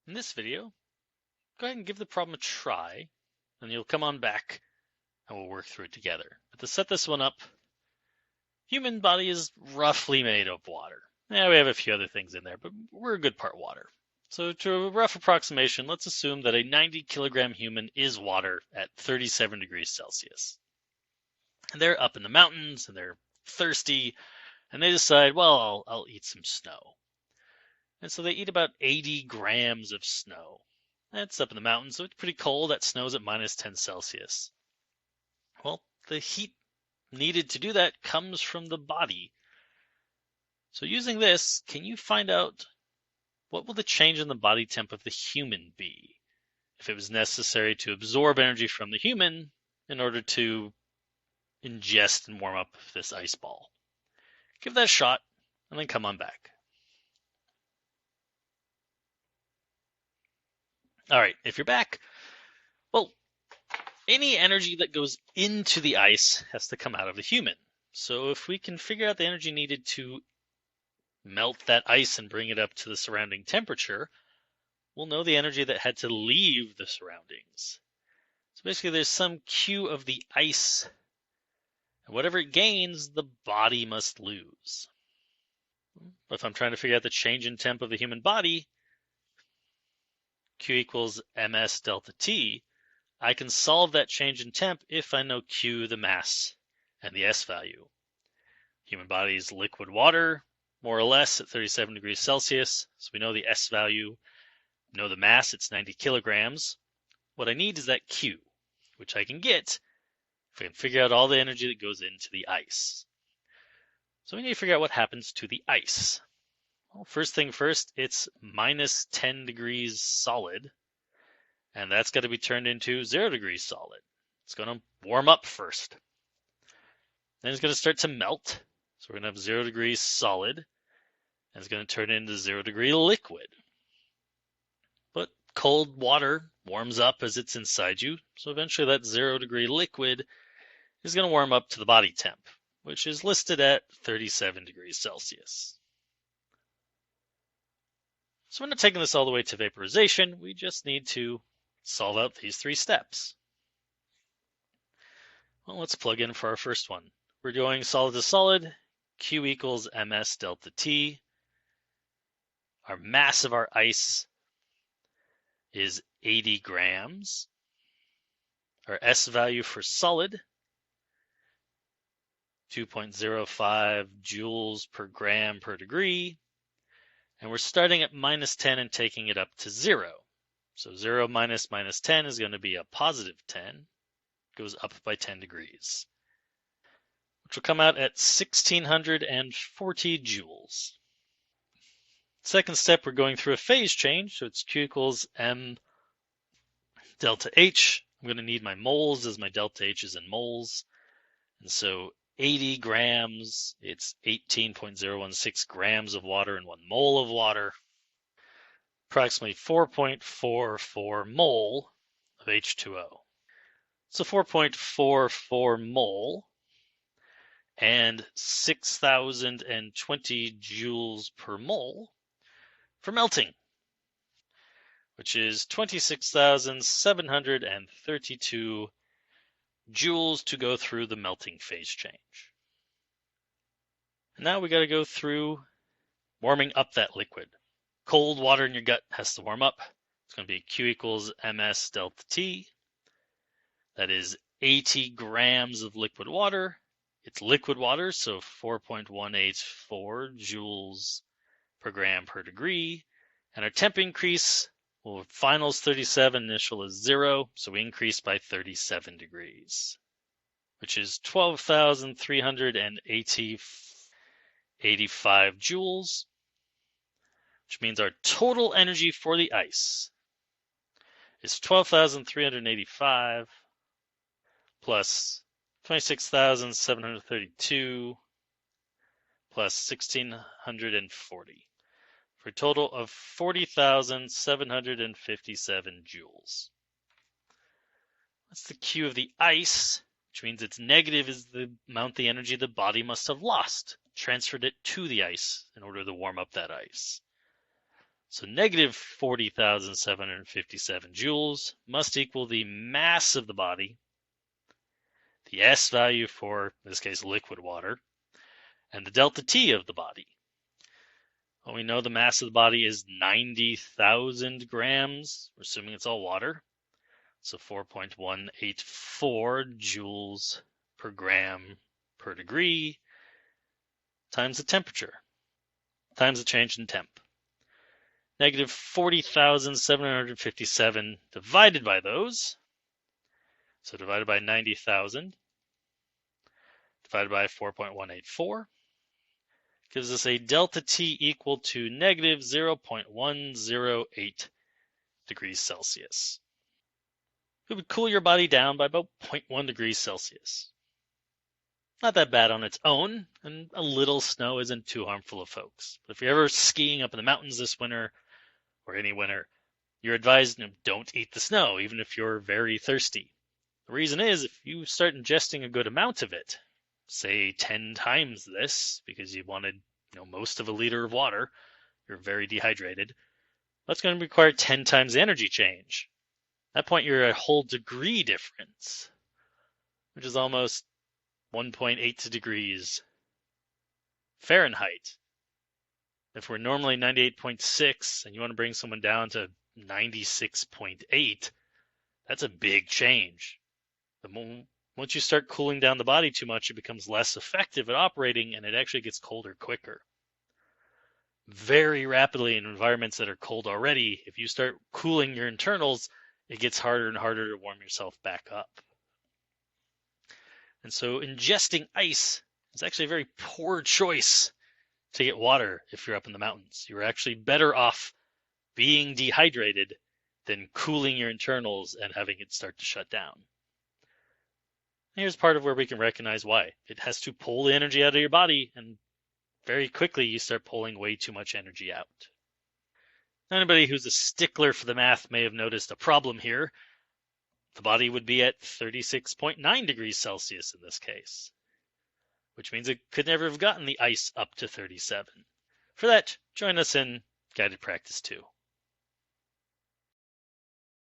In this video, go ahead and give the problem a try, and you'll come on back and we'll work through it together. But to set this one up, human body is roughly made of water. Yeah, we have a few other things in there, but we're a good part water. So to a rough approximation, let's assume that a 90 kilogram human is water at 37 degrees Celsius. And they're up in the mountains and they're thirsty, and they decide, well, I'll eat some snow. And so they eat about 80 grams of snow. That's up in the mountains, so it's pretty cold. That snow's at minus 10 Celsius. Well, the heat needed to do that comes from the body. So using this, can you find out what will the change in the body temp of the human be if it was necessary to absorb energy from the human in order to ingest and warm up this ice ball? Give that a shot and then come on back. All right, if you're back, well, any energy that goes into the ice has to come out of the human. So if we can figure out the energy needed to melt that ice and bring it up to the surrounding temperature, we'll know the energy that had to leave the surroundings. So basically there's some Q of the ice, and whatever it gains, the body must lose. But if I'm trying to figure out the change in temp of the human body, Q equals ms delta T, I can solve that change in temp if I know Q, the mass, and the S value. Human body is liquid water, more or less at 37 degrees Celsius. So we know the S value, know the mass, it's 90 kilograms. What I need is that Q, which I can get if I can figure out all the energy that goes into the ice. So we need to figure out what happens to the ice. Well, first thing first, it's minus 10 degrees solid, and that's got to be turned into 0 degrees solid. It's going to warm up first. Then it's going to start to melt. So we're going to have 0 degrees solid, and it's going to turn into 0 degree liquid. But cold water warms up as it's inside you, so eventually that 0 degree liquid is going to warm up to the body temp, which is listed at 37 degrees Celsius. So we're not taking this all the way to vaporization, we just need to solve out these three steps. Well, let's plug in for our first one. We're going solid to solid, Q equals ms delta T. Our mass of our ice is 80 grams. Our S value for solid, 2.05 joules per gram per degree. And we're starting at minus 10 and taking it up to 0. So 0 minus minus 10 is going to be a positive 10. It goes up by 10 degrees, which will come out at 1,640 joules. Second step, we're going through a phase change, so it's Q equals m delta H. I'm going to need my moles as my delta H is in moles. And so 80 grams, it's 18.016 grams of water and 1 mole of water. Approximately 4.44 mole of H2O. So 4.44 mole and 6,020 joules per mole for melting, which is 26,732 joules to go through the melting phase change. And now we got to go through warming up that liquid. Cold water in your gut has to warm up. It's going to be Q equals ms delta T. That is 80 grams of liquid water. It's liquid water, so 4.184 joules per gram per degree. And our temp increase, well, finals 37, initial is 0, so we increase by 37 degrees, which is 12,385 joules, which means our total energy for the ice is 12,385 plus 26,732 plus 1,640 for a total of 40,757 joules. That's the Q of the ice, which means its negative is the amount the energy the body must have lost, transferred it to the ice in order to warm up that ice. So negative 40,757 joules must equal the mass of the body, the S value for, in this case, liquid water, and the delta T of the body. Well, we know the mass of the body is 90,000 grams. We're assuming it's all water. So 4.184 joules per gram per degree times the temperature, times the change in temp. Negative 40,757 divided by those. So divided by 90,000 divided by 4.184 gives us a delta T equal to negative 0.108 degrees Celsius. It would cool your body down by about 0.1 degrees Celsius. Not that bad on its own, and a little snow isn't too harmful to folks. But if you're ever skiing up in the mountains this winter, or any winter, you're advised don't eat the snow, even if you're very thirsty. The reason is, if you start ingesting a good amount of it, say 10 times this, because you wanted most of a liter of water, you're very dehydrated, that's going to require 10 times the energy change. At that point, you're at a whole degree difference, which is almost 1.8 degrees Fahrenheit. If we're normally 98.6 and you want to bring someone down to 96.8, that's a big change. Once you start cooling down the body too much, it becomes less effective at operating, and it actually gets colder quicker. Very rapidly in environments that are cold already, if you start cooling your internals, it gets harder and harder to warm yourself back up. And so ingesting ice is actually a very poor choice to get water if you're up in the mountains. You're actually better off being dehydrated than cooling your internals and having it start to shut down. Here's part of where we can recognize why. It has to pull the energy out of your body, and very quickly you start pulling way too much energy out. Anybody who's a stickler for the math may have noticed a problem here. The body would be at 36.9 degrees Celsius in this case, which means it could never have gotten the ice up to 37. For that, join us in guided practice 2.